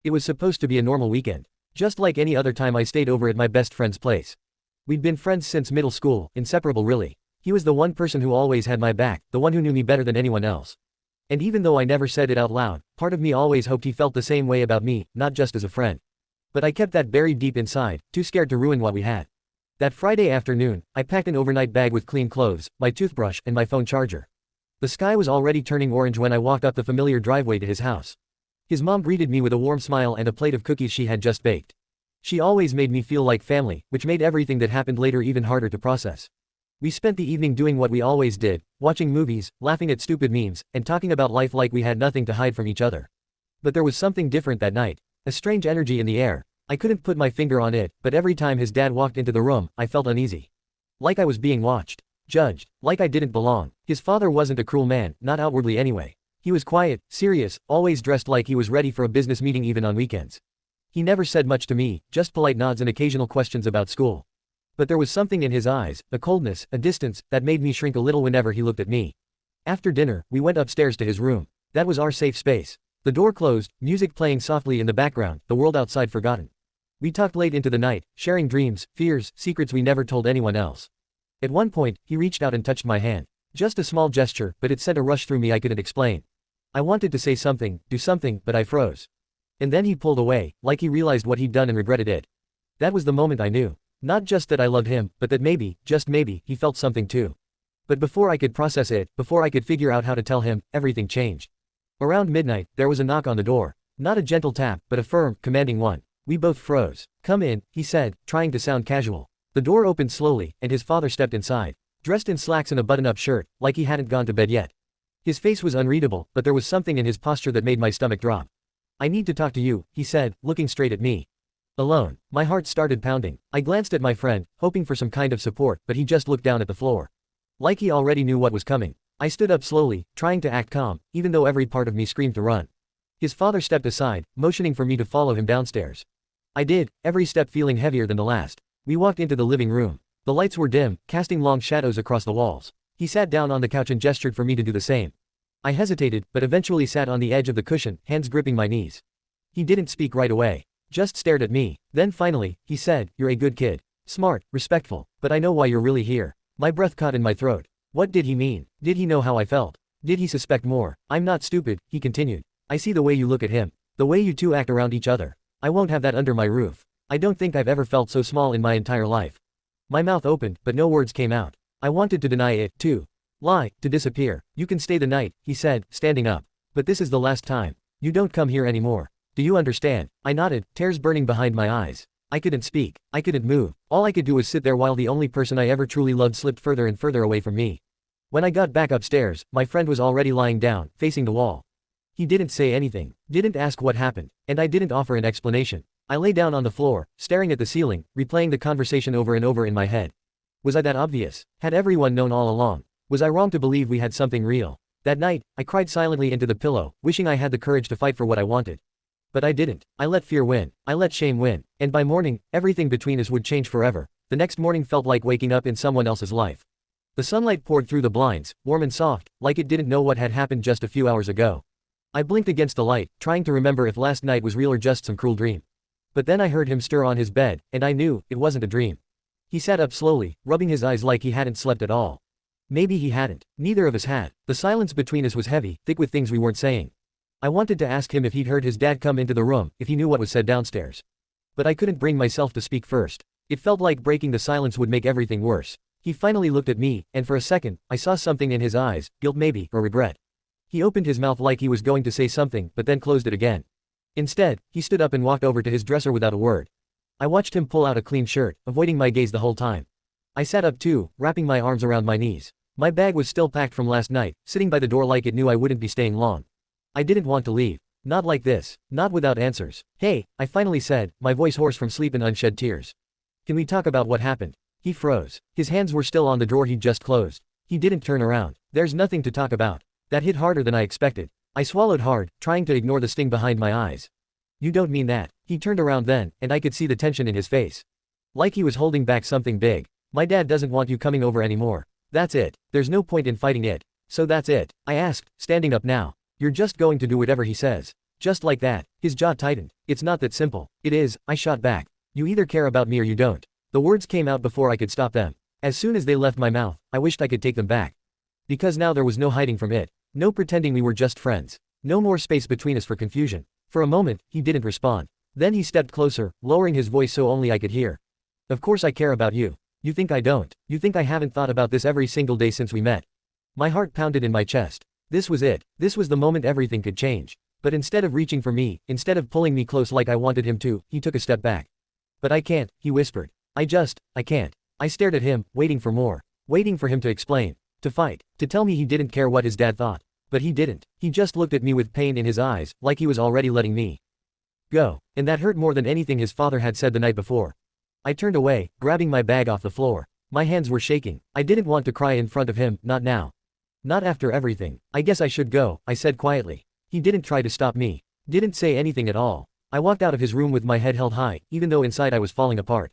It was supposed to be a normal weekend. Just like any other time I stayed over at my best friend's place. We'd been friends since middle school, inseparable really. He was the one person who always had my back, the one who knew me better than anyone else. And even though I never said it out loud, part of me always hoped he felt the same way about me, not just as a friend. But I kept that buried deep inside, too scared to ruin what we had. That Friday afternoon, I packed an overnight bag with clean clothes, my toothbrush, and my phone charger. The sky was already turning orange when I walked up the familiar driveway to his house. His mom greeted me with a warm smile and a plate of cookies she had just baked. She always made me feel like family, which made everything that happened later even harder to process. We spent the evening doing what we always did, watching movies, laughing at stupid memes, and talking about life like we had nothing to hide from each other. But there was something different that night. A strange energy in the air. I couldn't put my finger on it, but every time his dad walked into the room, I felt uneasy. Like I was being watched. Judged. Like I didn't belong. His father wasn't a cruel man, not outwardly anyway. He was quiet, serious, always dressed like he was ready for a business meeting even on weekends. He never said much to me, just polite nods and occasional questions about school. But there was something in his eyes, a coldness, a distance, that made me shrink a little whenever he looked at me. After dinner, we went upstairs to his room. That was our safe space. The door closed, music playing softly in the background, the world outside forgotten. We talked late into the night, sharing dreams, fears, secrets we never told anyone else. At one point, he reached out and touched my hand. Just a small gesture, but it sent a rush through me I couldn't explain. I wanted to say something, do something, but I froze. And then he pulled away, like he realized what he'd done and regretted it. That was the moment I knew. Not just that I loved him, but that maybe, just maybe, he felt something too. But before I could process it, before I could figure out how to tell him, everything changed. Around midnight, there was a knock on the door. Not a gentle tap, but a firm, commanding one. We both froze. "Come in," he said, trying to sound casual. The door opened slowly, and his father stepped inside. Dressed in slacks and a button-up shirt, like he hadn't gone to bed yet. His face was unreadable, but there was something in his posture that made my stomach drop. "I need to talk to you," he said, looking straight at me. Alone. My heart started pounding. I glanced at my friend, hoping for some kind of support, but he just looked down at the floor. Like he already knew what was coming. I stood up slowly, trying to act calm, even though every part of me screamed to run. His father stepped aside, motioning for me to follow him downstairs. I did, every step feeling heavier than the last. We walked into the living room. The lights were dim, casting long shadows across the walls. He sat down on the couch and gestured for me to do the same. I hesitated, but eventually sat on the edge of the cushion, hands gripping my knees. He didn't speak right away. Just stared at me. Then finally, he said, "You're a good kid. Smart, respectful, but I know why you're really here." My breath caught in my throat. What did he mean? Did he know how I felt? Did he suspect more? "I'm not stupid," he continued. "I see the way you look at him. The way you two act around each other. I won't have that under my roof. I don't think I've ever felt so small in my entire life." My mouth opened, but no words came out. I wanted to deny it, too. Lie, to disappear. "You can stay the night," he said, standing up. "But this is the last time. You don't come here anymore. Do you understand?" I nodded, tears burning behind my eyes. I couldn't speak. I couldn't move. All I could do was sit there while the only person I ever truly loved slipped further and further away from me. When I got back upstairs, my friend was already lying down, facing the wall. He didn't say anything, didn't ask what happened, and I didn't offer an explanation. I lay down on the floor, staring at the ceiling, replaying the conversation over and over in my head. Was I that obvious? Had everyone known all along? Was I wrong to believe we had something real? That night, I cried silently into the pillow, wishing I had the courage to fight for what I wanted. But I didn't. I let fear win. I let shame win. And by morning, everything between us would change forever. The next morning felt like waking up in someone else's life. The sunlight poured through the blinds, warm and soft, like it didn't know what had happened just a few hours ago. I blinked against the light, trying to remember if last night was real or just some cruel dream. But then I heard him stir on his bed, and I knew it wasn't a dream. He sat up slowly, rubbing his eyes like he hadn't slept at all. Maybe he hadn't. Neither of us had. The silence between us was heavy, thick with things we weren't saying. I wanted to ask him if he'd heard his dad come into the room, if he knew what was said downstairs. But I couldn't bring myself to speak first. It felt like breaking the silence would make everything worse. He finally looked at me, and for a second, I saw something in his eyes, guilt maybe, or regret. He opened his mouth like he was going to say something, but then closed it again. Instead, he stood up and walked over to his dresser without a word. I watched him pull out a clean shirt, avoiding my gaze the whole time. I sat up too, wrapping my arms around my knees. My bag was still packed from last night, sitting by the door like it knew I wouldn't be staying long. I didn't want to leave. Not like this. Not without answers. "Hey," I finally said, my voice hoarse from sleep and unshed tears. "Can we talk about what happened?" He froze. His hands were still on the drawer he'd just closed. He didn't turn around. "There's nothing to talk about." That hit harder than I expected. I swallowed hard, trying to ignore the sting behind my eyes. "You don't mean that." He turned around then, and I could see the tension in his face. Like he was holding back something big. "My dad doesn't want you coming over anymore. That's it. There's no point in fighting it. So that's it." I asked, standing up now. "You're just going to do whatever he says. Just like that, his jaw tightened. It's not that simple. It is, I shot back. You either care about me or you don't. The words came out before I could stop them. As soon as they left my mouth, I wished I could take them back. Because now there was no hiding from it. No pretending we were just friends. No more space between us for confusion. For a moment, he didn't respond. Then he stepped closer, lowering his voice so only I could hear. Of course I care about you. You think I don't. You think I haven't thought about this every single day since we met. My heart pounded in my chest. This was it. This was the moment everything could change. But instead of reaching for me, instead of pulling me close like I wanted him to, he took a step back. But I can't, he whispered. I can't. I stared at him, waiting for more. Waiting for him to explain. To fight. To tell me he didn't care what his dad thought. But he didn't. He just looked at me with pain in his eyes, like he was already letting me go. And that hurt more than anything his father had said the night before. I turned away, grabbing my bag off the floor. My hands were shaking. I didn't want to cry in front of him, not now. Not after everything. I guess I should go, I said quietly. He didn't try to stop me. Didn't say anything at all. I walked out of his room with my head held high, even though inside I was falling apart.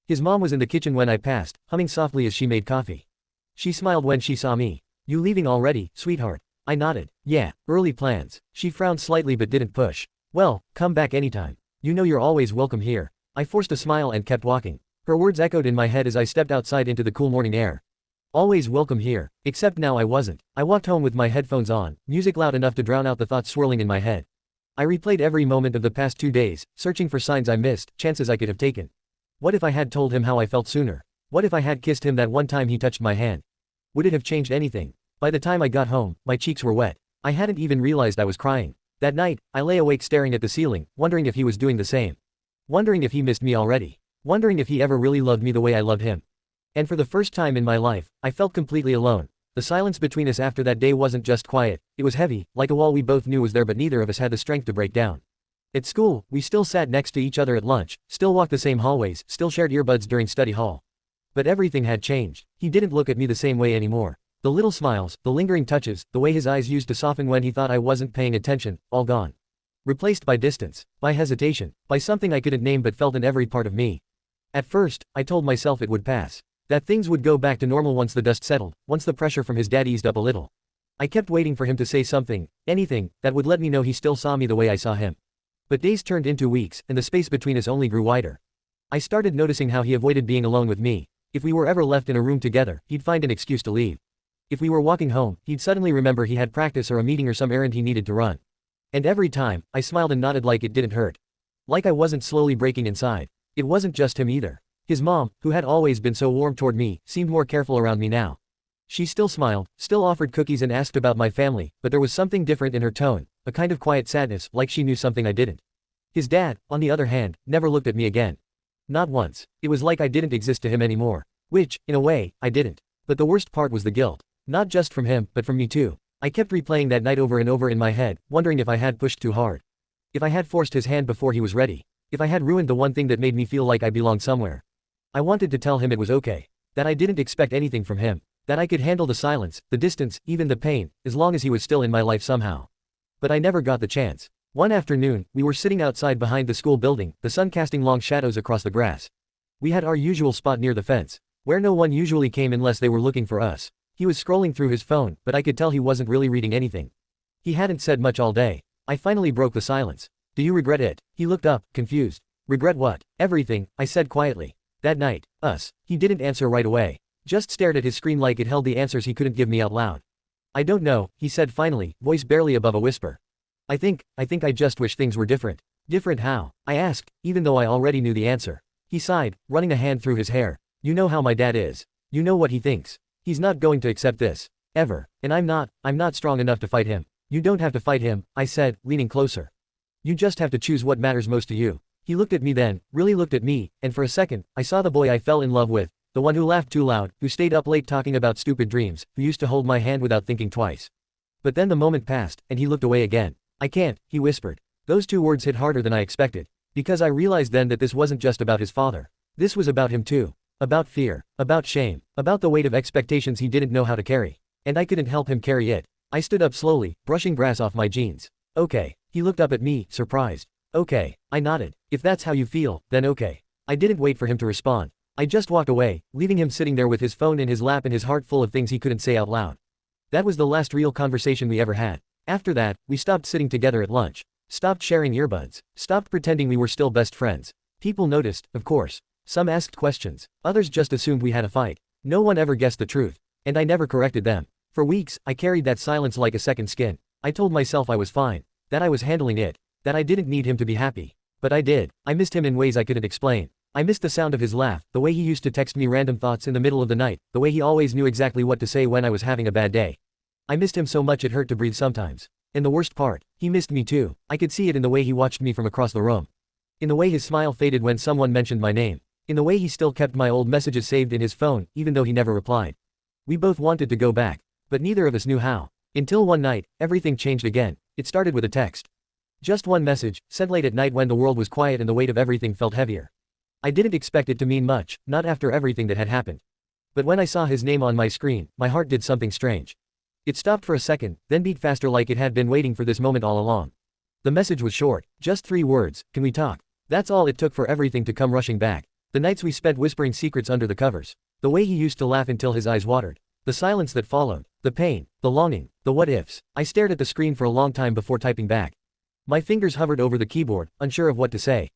His mom was in the kitchen when I passed, humming softly as she made coffee. She smiled when she saw me. You leaving already, sweetheart? I nodded. Yeah, early plans. She frowned slightly but didn't push. Well, come back anytime. You know you're always welcome here. I forced a smile and kept walking. Her words echoed in my head as I stepped outside into the cool morning air. Always welcome here. Except now I wasn't. I walked home with my headphones on, music loud enough to drown out the thoughts swirling in my head. I replayed every moment of the past 2 days, searching for signs I missed, chances I could have taken. What if I had told him how I felt sooner? What if I had kissed him that one time he touched my hand? Would it have changed anything? By the time I got home, my cheeks were wet. I hadn't even realized I was crying. That night, I lay awake staring at the ceiling, wondering if he was doing the same. Wondering if he missed me already. Wondering if he ever really loved me the way I loved him. And for the first time in my life, I felt completely alone. The silence between us after that day wasn't just quiet, it was heavy, like a wall we both knew was there but neither of us had the strength to break down. At school, we still sat next to each other at lunch, still walked the same hallways, still shared earbuds during study hall. But everything had changed. He didn't look at me the same way anymore. The little smiles, the lingering touches, the way his eyes used to soften when he thought I wasn't paying attention, all gone. Replaced by distance, by hesitation, by something I couldn't name but felt in every part of me. At first, I told myself it would pass. That things would go back to normal once the dust settled, once the pressure from his dad eased up a little. I kept waiting for him to say something, anything, that would let me know he still saw me the way I saw him. But days turned into weeks, and the space between us only grew wider. I started noticing how he avoided being alone with me. If we were ever left in a room together, he'd find an excuse to leave. If we were walking home, he'd suddenly remember he had practice or a meeting or some errand he needed to run. And every time, I smiled and nodded like it didn't hurt. Like I wasn't slowly breaking inside. It wasn't just him either. His mom, who had always been so warm toward me, seemed more careful around me now. She still smiled, still offered cookies and asked about my family, but there was something different in her tone, a kind of quiet sadness, like she knew something I didn't. His dad, on the other hand, never looked at me again. Not once. It was like I didn't exist to him anymore. Which, in a way, I didn't. But the worst part was the guilt. Not just from him, but from me too. I kept replaying that night over and over in my head, wondering if I had pushed too hard. If I had forced his hand before he was ready. If I had ruined the one thing that made me feel like I belonged somewhere. I wanted to tell him it was okay. That I didn't expect anything from him. That I could handle the silence, the distance, even the pain, as long as he was still in my life somehow. But I never got the chance. One afternoon, we were sitting outside behind the school building, the sun casting long shadows across the grass. We had our usual spot near the fence, where no one usually came unless they were looking for us. He was scrolling through his phone, but I could tell he wasn't really reading anything. He hadn't said much all day. I finally broke the silence. Do you regret it? He looked up, confused. Regret what? Everything, I said quietly. That night, us. He didn't answer right away. Just stared at his screen like it held the answers he couldn't give me out loud. I don't know, he said finally, voice barely above a whisper. I think I just wish things were different. Different how? I asked, even though I already knew the answer. He sighed, running a hand through his hair. You know how my dad is. You know what he thinks. He's not going to accept this. Ever. And I'm not strong enough to fight him. You don't have to fight him, I said, leaning closer. You just have to choose what matters most to you. He looked at me then, really looked at me, and for a second, I saw the boy I fell in love with, the one who laughed too loud, who stayed up late talking about stupid dreams, who used to hold my hand without thinking twice. But then the moment passed, and he looked away again. I can't, he whispered. Those 2 words hit harder than I expected. Because I realized then that this wasn't just about his father. This was about him too. About fear. About shame. About the weight of expectations he didn't know how to carry. And I couldn't help him carry it. I stood up slowly, brushing grass off my jeans. Okay. He looked up at me, surprised. Okay. I nodded. If that's how you feel, then okay. I didn't wait for him to respond. I just walked away, leaving him sitting there with his phone in his lap and his heart full of things he couldn't say out loud. That was the last real conversation we ever had. After that, we stopped sitting together at lunch. Stopped sharing earbuds. Stopped pretending we were still best friends. People noticed, of course. Some asked questions. Others just assumed we had a fight. No one ever guessed the truth. And I never corrected them. For weeks, I carried that silence like a second skin. I told myself I was fine. That I was handling it. That I didn't need him to be happy. But I did. I missed him in ways I couldn't explain. I missed the sound of his laugh, the way he used to text me random thoughts in the middle of the night, the way he always knew exactly what to say when I was having a bad day. I missed him so much it hurt to breathe sometimes. And the worst part, he missed me too. I could see it in the way he watched me from across the room. In the way his smile faded when someone mentioned my name. In the way he still kept my old messages saved in his phone, even though he never replied. We both wanted to go back. But neither of us knew how. Until one night, everything changed again. It started with a text. Just one message, sent late at night when the world was quiet and the weight of everything felt heavier. I didn't expect it to mean much, not after everything that had happened. But when I saw his name on my screen, my heart did something strange. It stopped for a second, then beat faster like it had been waiting for this moment all along. The message was short, just 3 words, "Can we talk?" That's all it took for everything to come rushing back. The nights we spent whispering secrets under the covers. The way he used to laugh until his eyes watered. The silence that followed. The pain. The longing. The what-ifs. I stared at the screen for a long time before typing back. My fingers hovered over the keyboard, unsure of what to say.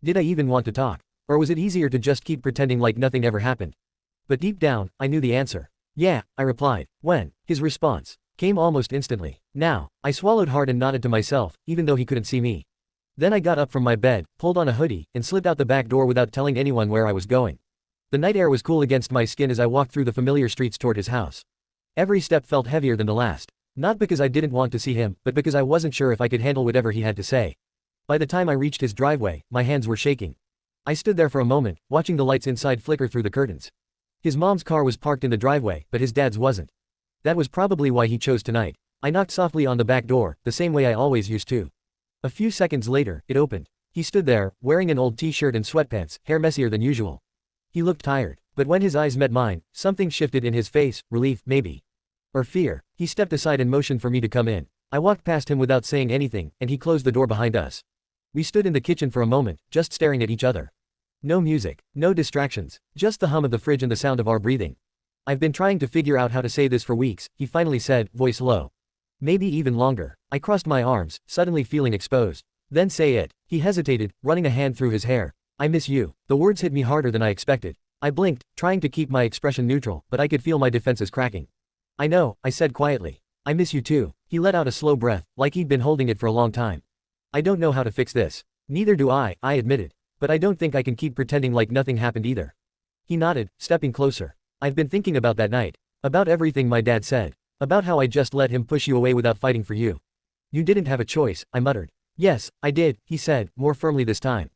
Did I even want to talk? Or was it easier to just keep pretending like nothing ever happened? But deep down, I knew the answer. Yeah, I replied. When? His response came almost instantly. Now. I swallowed hard and nodded to myself, even though he couldn't see me. Then I got up from my bed, pulled on a hoodie, and slipped out the back door without telling anyone where I was going. The night air was cool against my skin as I walked through the familiar streets toward his house. Every step felt heavier than the last. Not because I didn't want to see him, but because I wasn't sure if I could handle whatever he had to say. By the time I reached his driveway, my hands were shaking. I stood there for a moment, watching the lights inside flicker through the curtains. His mom's car was parked in the driveway, but his dad's wasn't. That was probably why he chose tonight. I knocked softly on the back door, the same way I always used to. A few seconds later, it opened. He stood there, wearing an old t-shirt and sweatpants, hair messier than usual. He looked tired, but when his eyes met mine, something shifted in his face, relief, maybe. Or fear. He stepped aside and motioned for me to come in. I walked past him without saying anything, and he closed the door behind us. We stood in the kitchen for a moment, just staring at each other. No music, no distractions, just the hum of the fridge and the sound of our breathing. I've been trying to figure out how to say this for weeks, he finally said, voice low. Maybe even longer. I crossed my arms, suddenly feeling exposed. Then say it. He hesitated, running a hand through his hair. I miss you. The words hit me harder than I expected. I blinked, trying to keep my expression neutral, but I could feel my defenses cracking. I know, I said quietly. I miss you too. He let out a slow breath, like he'd been holding it for a long time. I don't know how to fix this. Neither do I admitted. But I don't think I can keep pretending like nothing happened either. He nodded, stepping closer. I've been thinking about that night. About everything my dad said. About how I just let him push you away without fighting for you. You didn't have a choice, I muttered. Yes, I did, he said, more firmly this time.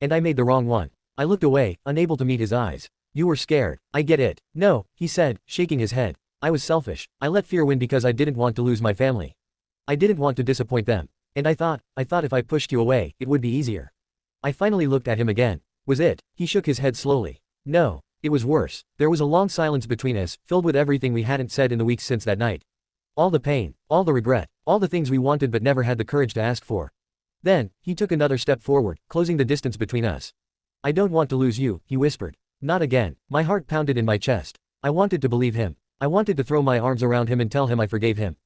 And I made the wrong one. I looked away, unable to meet his eyes. You were scared. I get it. No, he said, shaking his head. I was selfish. I let fear win because I didn't want to lose my family. I didn't want to disappoint them. And I thought if I pushed you away, it would be easier. I finally looked at him again. Was it? He shook his head slowly. No. It was worse. There was a long silence between us, filled with everything we hadn't said in the weeks since that night. All the pain, all the regret, all the things we wanted but never had the courage to ask for. Then, he took another step forward, closing the distance between us. I don't want to lose you, he whispered. Not again. My heart pounded in my chest. I wanted to believe him. I wanted to throw my arms around him and tell him I forgave him.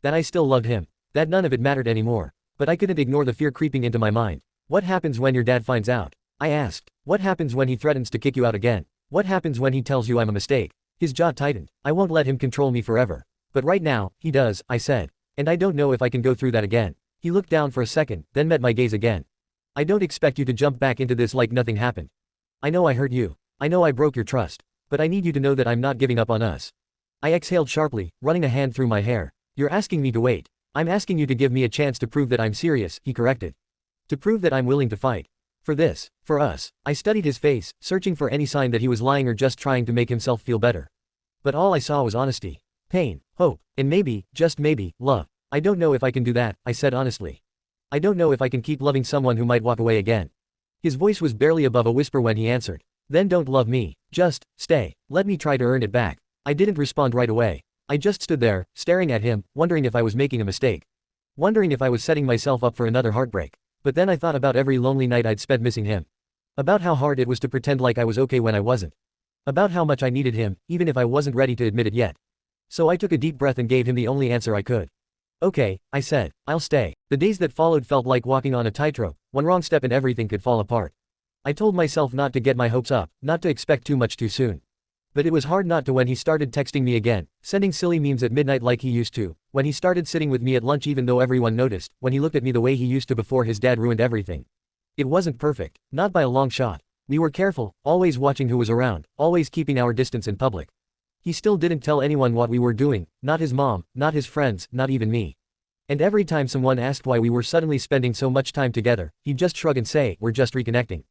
That I still loved him. That none of it mattered anymore. But I couldn't ignore the fear creeping into my mind. What happens when your dad finds out? I asked. What happens when he threatens to kick you out again? What happens when he tells you I'm a mistake? His jaw tightened. I won't let him control me forever. But right now, he does, I said. And I don't know if I can go through that again. He looked down for a second, then met my gaze again. I don't expect you to jump back into this like nothing happened. I know I hurt you. I know I broke your trust. But I need you to know that I'm not giving up on us. I exhaled sharply, running a hand through my hair. You're asking me to wait. I'm asking you to give me a chance to prove that I'm serious, he corrected. To prove that I'm willing to fight. For this, for us. I studied his face, searching for any sign that he was lying or just trying to make himself feel better. But all I saw was honesty. Pain, hope, and maybe, just maybe, love. I don't know if I can do that, I said honestly. I don't know if I can keep loving someone who might walk away again. His voice was barely above a whisper when he answered. Then don't love me. Just, stay. Let me try to earn it back. I didn't respond right away. I just stood there, staring at him, wondering if I was making a mistake. Wondering if I was setting myself up for another heartbreak. But then I thought about every lonely night I'd spent missing him. About how hard it was to pretend like I was okay when I wasn't. About how much I needed him, even if I wasn't ready to admit it yet. So I took a deep breath and gave him the only answer I could. Okay, I said, I'll stay. The days that followed felt like walking on a tightrope, one wrong step and everything could fall apart. I told myself not to get my hopes up, not to expect too much too soon. But it was hard not to when he started texting me again, sending silly memes at midnight like he used to, when he started sitting with me at lunch even though everyone noticed, when he looked at me the way he used to before his dad ruined everything. It wasn't perfect, not by a long shot. We were careful, always watching who was around, always keeping our distance in public. He still didn't tell anyone what we were doing, not his mom, not his friends, not even me. And every time someone asked why we were suddenly spending so much time together, he'd just shrug and say, "We're just reconnecting."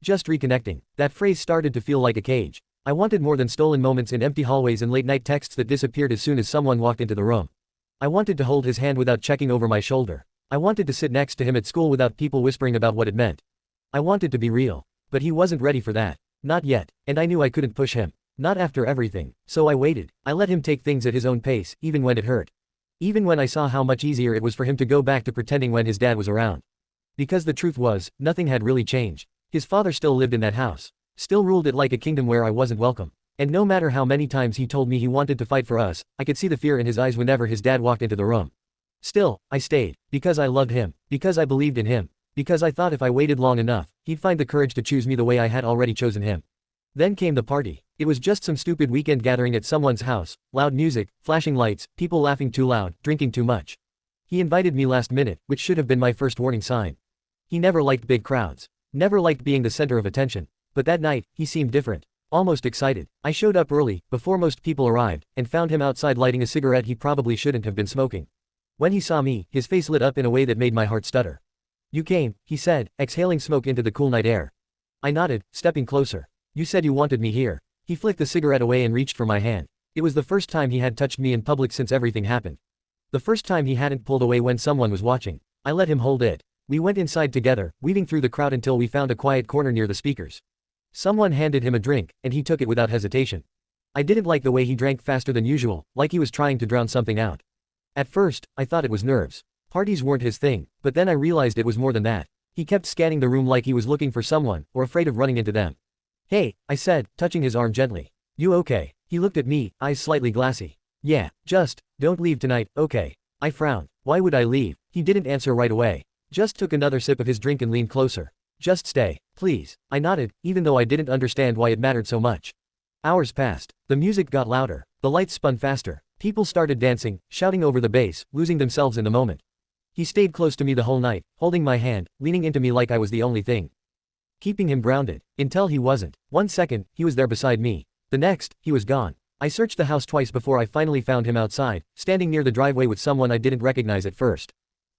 Just reconnecting. That phrase started to feel like a cage. I wanted more than stolen moments in empty hallways and late-night texts that disappeared as soon as someone walked into the room. I wanted to hold his hand without checking over my shoulder. I wanted to sit next to him at school without people whispering about what it meant. I wanted to be real. But he wasn't ready for that. Not yet. And I knew I couldn't push him. Not after everything. So I waited. I let him take things at his own pace, even when it hurt. Even when I saw how much easier it was for him to go back to pretending when his dad was around. Because the truth was, nothing had really changed. His father still lived in that house. Still ruled it like a kingdom where I wasn't welcome. And no matter how many times he told me he wanted to fight for us, I could see the fear in his eyes whenever his dad walked into the room. Still, I stayed. Because I loved him. Because I believed in him. Because I thought if I waited long enough, he'd find the courage to choose me the way I had already chosen him. Then came the party. It was just some stupid weekend gathering at someone's house, loud music, flashing lights, people laughing too loud, drinking too much. He invited me last minute, which should have been my first warning sign. He never liked big crowds. Never liked being the center of attention. But that night, he seemed different. Almost excited. I showed up early, before most people arrived, and found him outside lighting a cigarette he probably shouldn't have been smoking. When he saw me, his face lit up in a way that made my heart stutter. "You came," he said, exhaling smoke into the cool night air. I nodded, stepping closer. "You said you wanted me here." He flicked the cigarette away and reached for my hand. It was the first time he had touched me in public since everything happened. The first time he hadn't pulled away when someone was watching. I let him hold it. We went inside together, weaving through the crowd until we found a quiet corner near the speakers. Someone handed him a drink, and he took it without hesitation. I didn't like the way he drank faster than usual, like he was trying to drown something out. At first, I thought it was nerves. Parties weren't his thing, but then I realized it was more than that. He kept scanning the room like he was looking for someone, or afraid of running into them. "Hey," I said, touching his arm gently. "You okay?" He looked at me, eyes slightly glassy. "Yeah, just, don't leave tonight, okay?" I frowned. Why would I leave? He didn't answer right away. Just took another sip of his drink and leaned closer. "Just stay, please." I nodded, even though I didn't understand why it mattered so much. Hours passed. The music got louder. The lights spun faster. People started dancing, shouting over the bass, losing themselves in the moment. He stayed close to me the whole night, holding my hand, leaning into me like I was the only thing keeping him grounded. Until he wasn't. 1 second, he was there beside me. The next, he was gone. I searched the house twice before I finally found him outside, standing near the driveway with someone I didn't recognize at first.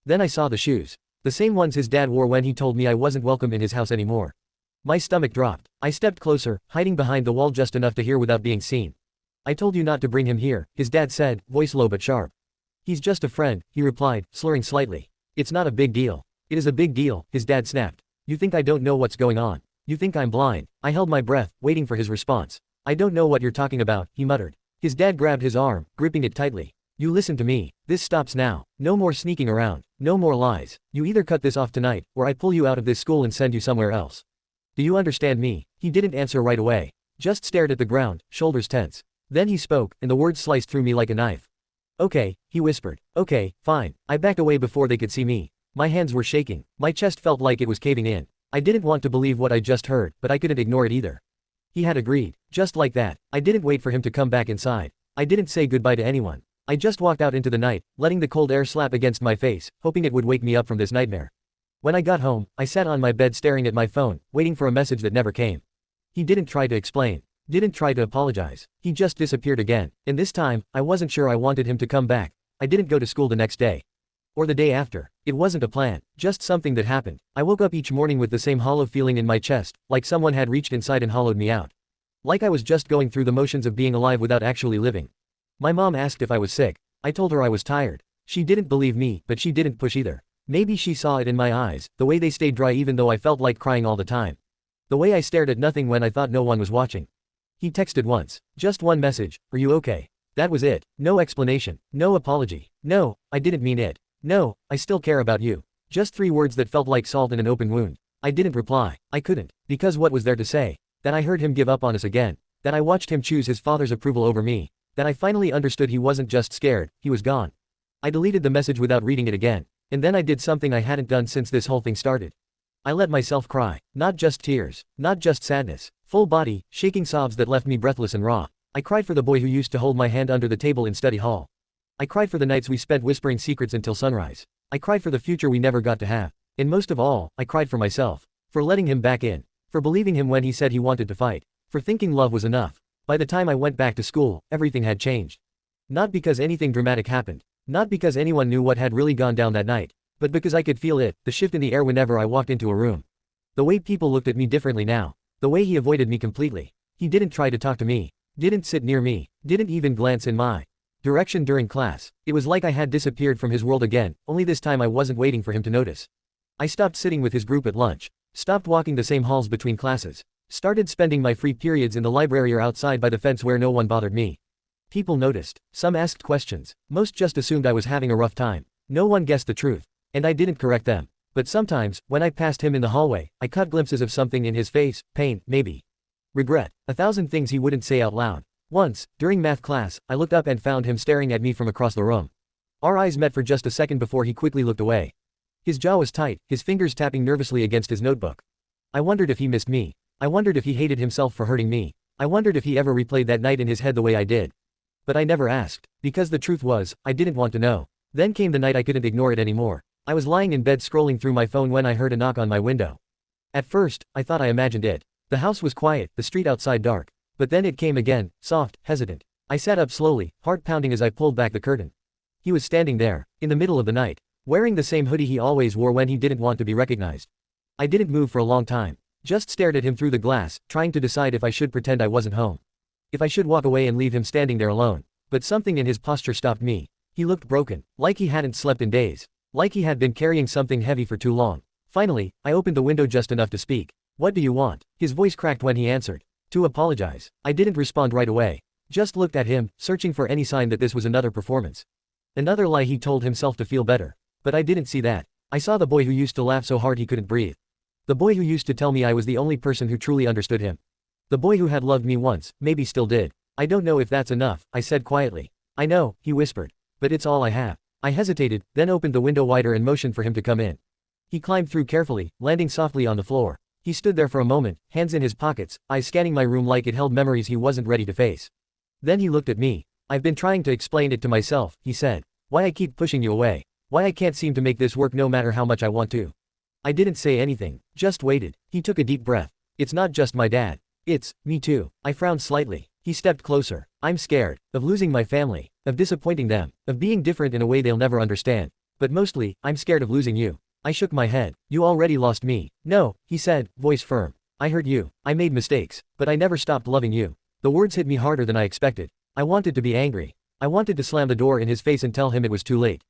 Then I saw the shoes. The same ones his dad wore when he told me I wasn't welcome in his house anymore. My stomach dropped. I stepped closer, hiding behind the wall just enough to hear without being seen. "I told you not to bring him here," his dad said, voice low but sharp. "He's just a friend," he replied, slurring slightly. "It's not a big deal." "It is a big deal," his dad snapped. "You think I don't know what's going on? You think I'm blind?" I held my breath, waiting for his response. "I don't know what you're talking about," he muttered. His dad grabbed his arm, gripping it tightly. "You listen to me. This stops now. No more sneaking around. No more lies. You either cut this off tonight, or I pull you out of this school and send you somewhere else. Do you understand me?" He didn't answer right away. Just stared at the ground, shoulders tense. Then he spoke, and the words sliced through me like a knife. "Okay," he whispered. "Okay, fine." I backed away before they could see me. My hands were shaking. My chest felt like it was caving in. I didn't want to believe what I just heard, but I couldn't ignore it either. He had agreed. Just like that. I didn't wait for him to come back inside. I didn't say goodbye to anyone. I just walked out into the night, letting the cold air slap against my face, hoping it would wake me up from this nightmare. When I got home, I sat on my bed staring at my phone, waiting for a message that never came. He didn't try to explain. Didn't try to apologize. He just disappeared again. And this time, I wasn't sure I wanted him to come back. I didn't go to school the next day. Or the day after. It wasn't a plan, just something that happened. I woke up each morning with the same hollow feeling in my chest, like someone had reached inside and hollowed me out. Like I was just going through the motions of being alive without actually living. My mom asked if I was sick. I told her I was tired. She didn't believe me, but she didn't push either. Maybe she saw it in my eyes, the way they stayed dry even though I felt like crying all the time. The way I stared at nothing when I thought no one was watching. He texted once. Just one message, "Are you okay?" That was it. No explanation. No apology. "No, I didn't mean it. No, I still care about you." Just 3 words that felt like salt in an open wound. I didn't reply. I couldn't. Because what was there to say? That I heard him give up on us again. That I watched him choose his father's approval over me. That I finally understood he wasn't just scared, he was gone. I deleted the message without reading it again. And then I did something I hadn't done since this whole thing started. I let myself cry. Not just tears. Not just sadness. Full body, shaking sobs that left me breathless and raw. I cried for the boy who used to hold my hand under the table in study hall. I cried for the nights we spent whispering secrets until sunrise. I cried for the future we never got to have. And most of all, I cried for myself. For letting him back in. For believing him when he said he wanted to fight. For thinking love was enough. By the time I went back to school, everything had changed. Not because anything dramatic happened. Not because anyone knew what had really gone down that night. But because I could feel it, the shift in the air whenever I walked into a room. The way people looked at me differently now. The way he avoided me completely. He didn't try to talk to me. Didn't sit near me. Didn't even glance in my direction during class. It was like I had disappeared from his world again, only this time I wasn't waiting for him to notice. I stopped sitting with his group at lunch. Stopped walking the same halls between classes. Started spending my free periods in the library or outside by the fence where no one bothered me. People noticed. Some asked questions. Most just assumed I was having a rough time. No one guessed the truth. And I didn't correct them. But sometimes, when I passed him in the hallway, I caught glimpses of something in his face, pain, maybe. Regret. 1,000 things he wouldn't say out loud. Once, during math class, I looked up and found him staring at me from across the room. Our eyes met for just a second before he quickly looked away. His jaw was tight, his fingers tapping nervously against his notebook. I wondered if he missed me. I wondered if he hated himself for hurting me. I wondered if he ever replayed that night in his head the way I did. But I never asked. Because the truth was, I didn't want to know. Then came the night I couldn't ignore it anymore. I was lying in bed scrolling through my phone when I heard a knock on my window. At first, I thought I imagined it. The house was quiet, the street outside dark. But then it came again, soft, hesitant. I sat up slowly, heart pounding as I pulled back the curtain. He was standing there, in the middle of the night, wearing the same hoodie he always wore when he didn't want to be recognized. I didn't move for a long time. Just stared at him through the glass, trying to decide if I should pretend I wasn't home. If I should walk away and leave him standing there alone. But something in his posture stopped me. He looked broken, like he hadn't slept in days. Like he had been carrying something heavy for too long. Finally, I opened the window just enough to speak. "What do you want?" His voice cracked when he answered. "To apologize." I didn't respond right away. Just looked at him, searching for any sign that this was another performance. Another lie he told himself to feel better. But I didn't see that. I saw the boy who used to laugh so hard he couldn't breathe. The boy who used to tell me I was the only person who truly understood him. The boy who had loved me once, maybe still did. "I don't know if that's enough," I said quietly. "I know," he whispered. "But it's all I have." I hesitated, then opened the window wider and motioned for him to come in. He climbed through carefully, landing softly on the floor. He stood there for a moment, hands in his pockets, eyes scanning my room like it held memories he wasn't ready to face. Then he looked at me. "I've been trying to explain it to myself," he said. "Why I keep pushing you away. Why I can't seem to make this work no matter how much I want to." I didn't say anything, just waited. He took a deep breath. "It's not just my dad. It's me too." I frowned slightly. He stepped closer. "I'm scared. Of losing my family. Of disappointing them. Of being different in a way they'll never understand. But mostly, I'm scared of losing you." I shook my head. "You already lost me." "No," he said, voice firm. "I hurt you. I made mistakes. But I never stopped loving you." The words hit me harder than I expected. I wanted to be angry. I wanted to slam the door in his face and tell him it was too late.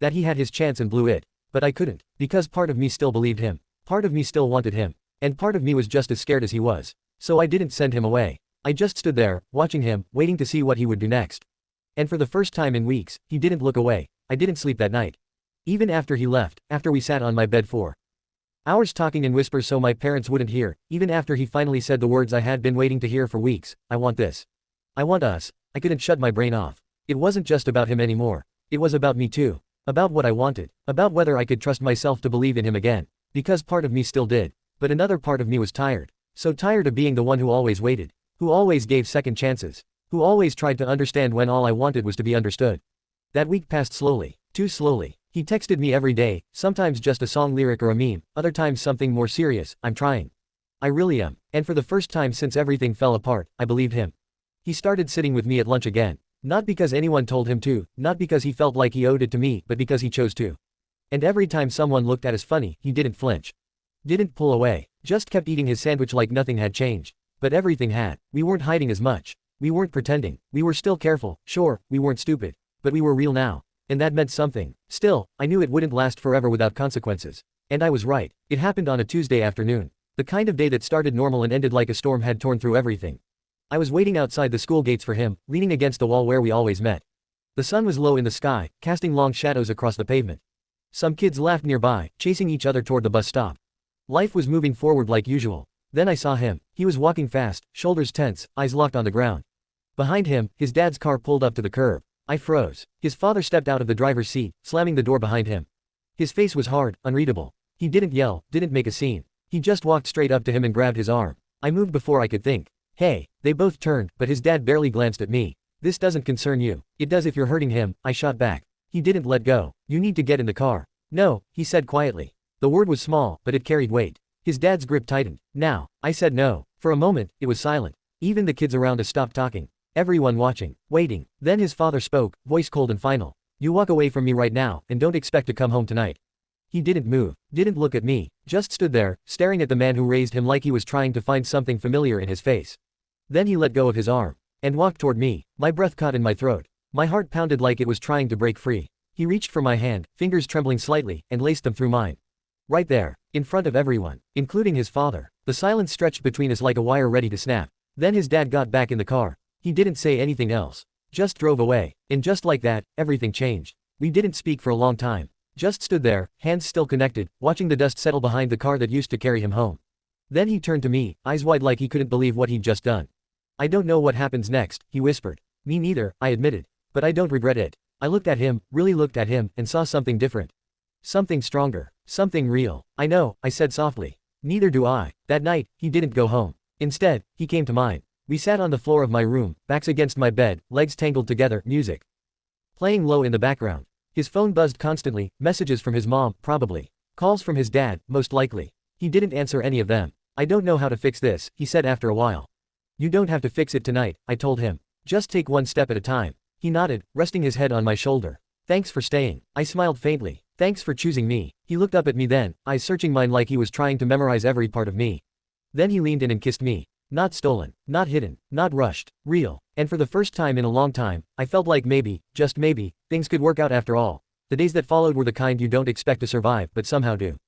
That he had his chance and blew it. But I couldn't. Because part of me still believed him. Part of me still wanted him. And part of me was just as scared as he was. So I didn't send him away. I just stood there, watching him, waiting to see what he would do next. And for the first time in weeks, he didn't look away. I didn't sleep that night. Even after he left, after we sat on my bed for hours talking in whispers so my parents wouldn't hear, even after he finally said the words I had been waiting to hear for weeks, "I want this. I want us." I couldn't shut my brain off. It wasn't just about him anymore. It was about me too. About what I wanted. About whether I could trust myself to believe in him again. Because part of me still did. But another part of me was tired. So tired of being the one who always waited. Who always gave second chances. Who always tried to understand when all I wanted was to be understood. That week passed slowly. Too slowly. He texted me every day, sometimes just a song lyric or a meme, other times something more serious. "I'm trying. I really am." And for the first time since everything fell apart, I believed him. He started sitting with me at lunch again. Not because anyone told him to, not because he felt like he owed it to me, but because he chose to. And every time someone looked at us funny, he didn't flinch. Didn't pull away. Just kept eating his sandwich like nothing had changed. But everything had. We weren't hiding as much. We weren't pretending. We were still careful. Sure, we weren't stupid. But we were real now. And that meant something. Still, I knew it wouldn't last forever without consequences. And I was right. It happened on a Tuesday afternoon. The kind of day that started normal and ended like a storm had torn through everything. I was waiting outside the school gates for him, leaning against the wall where we always met. The sun was low in the sky, casting long shadows across the pavement. Some kids laughed nearby, chasing each other toward the bus stop. Life was moving forward like usual. Then I saw him. He was walking fast, shoulders tense, eyes locked on the ground. Behind him, his dad's car pulled up to the curb. I froze. His father stepped out of the driver's seat, slamming the door behind him. His face was hard, unreadable. He didn't yell, didn't make a scene. He just walked straight up to him and grabbed his arm. I moved before I could think. Hey, they both turned, but his dad barely glanced at me. This doesn't concern you. It does if you're hurting him, I shot back. He didn't let go. You need to get in the car. No, he said quietly. The word was small, but it carried weight. His dad's grip tightened. Now, I said no. For a moment, it was silent. Even the kids around us stopped talking. Everyone watching, waiting. Then his father spoke, voice cold and final. You walk away from me right now, and don't expect to come home tonight. He didn't move, didn't look at me, just stood there, staring at the man who raised him like he was trying to find something familiar in his face. Then he let go of his arm, and walked toward me. My breath caught in my throat. My heart pounded like it was trying to break free. He reached for my hand, fingers trembling slightly, and laced them through mine. Right there, in front of everyone, including his father. The silence stretched between us like a wire ready to snap. Then his dad got back in the car. He didn't say anything else. Just drove away. And just like that, everything changed. We didn't speak for a long time. Just stood there, hands still connected, watching the dust settle behind the car that used to carry him home. Then he turned to me, eyes wide like he couldn't believe what he'd just done. I don't know what happens next, he whispered. Me neither, I admitted. But I don't regret it. I looked at him, really looked at him, and saw something different. Something stronger. Something real. I know, I said softly. Neither do I. That night, he didn't go home. Instead, he came to mine. We sat on the floor of my room, backs against my bed, legs tangled together, music playing low in the background. His phone buzzed constantly, messages from his mom, probably. Calls from his dad, most likely. He didn't answer any of them. I don't know how to fix this, he said after a while. You don't have to fix it tonight, I told him. Just take one step at a time. He nodded, resting his head on my shoulder. Thanks for staying. I smiled faintly. Thanks for choosing me. He looked up at me then, eyes searching mine like he was trying to memorize every part of me. Then he leaned in and kissed me. Not stolen, not hidden, not rushed, real. And for the first time in a long time, I felt like maybe, just maybe, things could work out after all. The days that followed were the kind you don't expect to survive but somehow do.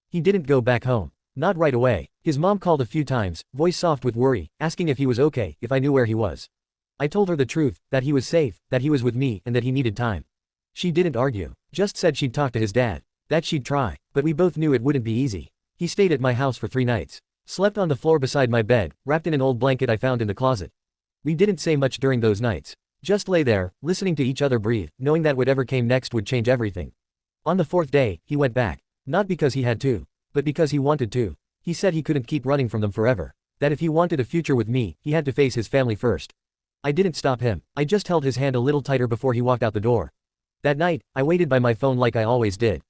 He didn't go back home. Not right away. His mom called a few times, voice soft with worry, asking if he was okay, if I knew where he was. I told her the truth, that he was safe, that he was with me, and that he needed time. She didn't argue, just said she'd talk to his dad. That she'd try, but we both knew it wouldn't be easy. He stayed at my house for 3 nights. Slept on the floor beside my bed, wrapped in an old blanket I found in the closet. We didn't say much during those nights. Just lay there, listening to each other breathe, knowing that whatever came next would change everything. On the 4th day, he went back. Not because he had to, but because he wanted to. He said he couldn't keep running from them forever. That if he wanted a future with me, he had to face his family first. I didn't stop him. I just held his hand a little tighter before he walked out the door. That night, I waited by my phone like I always did.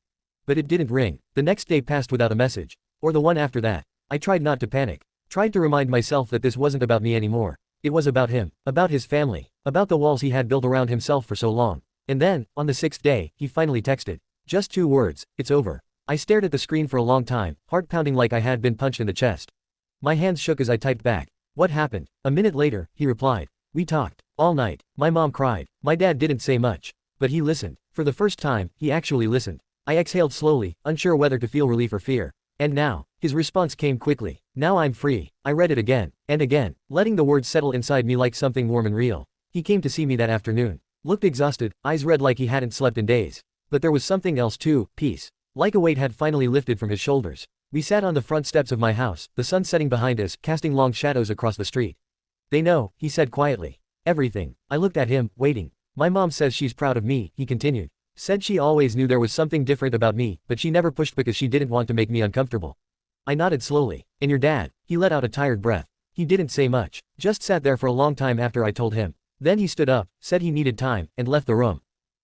But it didn't ring. The next day passed without a message. Or the one after that. I tried not to panic. Tried to remind myself that this wasn't about me anymore. It was about him. About his family. About the walls he had built around himself for so long. And then, on the 6th day, he finally texted. Just 2 words, it's over. I stared at the screen for a long time, heart pounding like I had been punched in the chest. My hands shook as I typed back. What happened? A minute later, he replied. We talked. All night. My mom cried. My dad didn't say much. But he listened. For the first time, he actually listened. I exhaled slowly, unsure whether to feel relief or fear. And now, his response came quickly. Now I'm free. I read it again, and again, letting the words settle inside me like something warm and real. He came to see me that afternoon. Looked exhausted, eyes red like he hadn't slept in days. But there was something else too, peace. Like a weight had finally lifted from his shoulders. We sat on the front steps of my house, the sun setting behind us, casting long shadows across the street. They know, he said quietly. Everything. I looked at him, waiting. My mom says she's proud of me, he continued. Said she always knew there was something different about me, but she never pushed because she didn't want to make me uncomfortable. I nodded slowly. And your dad? He let out a tired breath. He didn't say much, just sat there for a long time after I told him. Then he stood up, said he needed time, and left the room.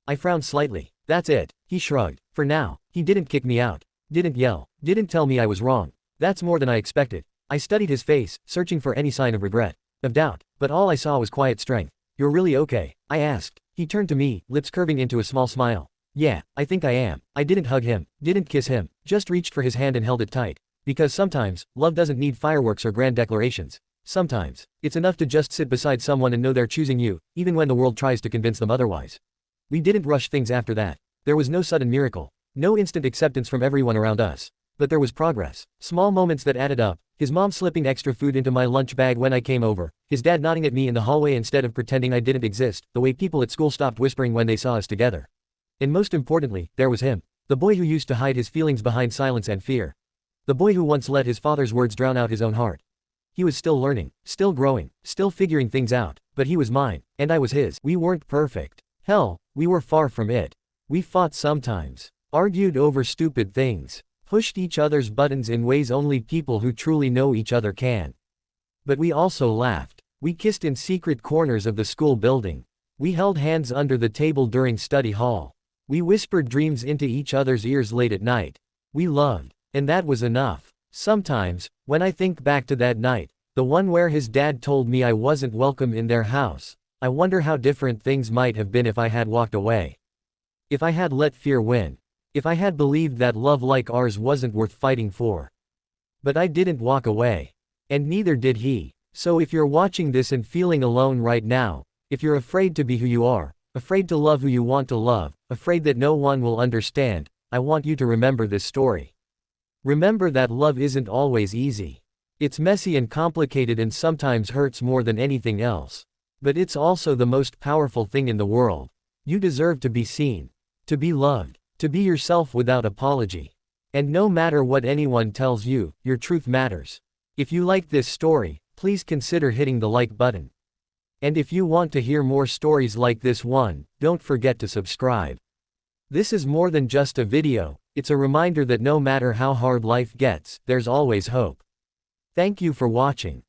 I frowned slightly. That's it, he shrugged. For now. He didn't kick me out. Didn't yell. Didn't tell me I was wrong. That's more than I expected. I studied his face, searching for any sign of regret, of doubt, but all I saw was quiet strength. You're really okay? I asked. He turned to me, lips curving into a small smile. Yeah, I think I am. I didn't hug him, didn't kiss him, just reached for his hand and held it tight. Because sometimes, love doesn't need fireworks or grand declarations. Sometimes, it's enough to just sit beside someone and know they're choosing you, even when the world tries to convince them otherwise. We didn't rush things after that. There was no sudden miracle. No instant acceptance from everyone around us. But there was progress. Small moments that added up. His mom slipping extra food into my lunch bag when I came over. His dad nodding at me in the hallway instead of pretending I didn't exist. The way people at school stopped whispering when they saw us together. And most importantly, there was him. The boy who used to hide his feelings behind silence and fear. The boy who once let his father's words drown out his own heart. He was still learning, still growing, still figuring things out, but he was mine, and I was his. We weren't perfect. Hell, we were far from it. We fought sometimes, argued over stupid things, pushed each other's buttons in ways only people who truly know each other can. But we also laughed. We kissed in secret corners of the school building. We held hands under the table during study hall. We whispered dreams into each other's ears late at night. We loved. And that was enough. Sometimes, when I think back to that night, the one where his dad told me I wasn't welcome in their house, I wonder how different things might have been if I had walked away. If I had let fear win. If I had believed that love like ours wasn't worth fighting for. But I didn't walk away. And neither did he. So if you're watching this and feeling alone right now, if you're afraid to be who you are, afraid to love who you want to love, afraid that no one will understand, I want you to remember this story. Remember that love isn't always easy. It's messy and complicated and sometimes hurts more than anything else. But it's also the most powerful thing in the world. You deserve to be seen. To be loved. To be yourself without apology. And no matter what anyone tells you, your truth matters. If you like this story, please consider hitting the like button. And if you want to hear more stories like this one, don't forget to subscribe. This is more than just a video, it's a reminder that no matter how hard life gets, there's always hope. Thank you for watching.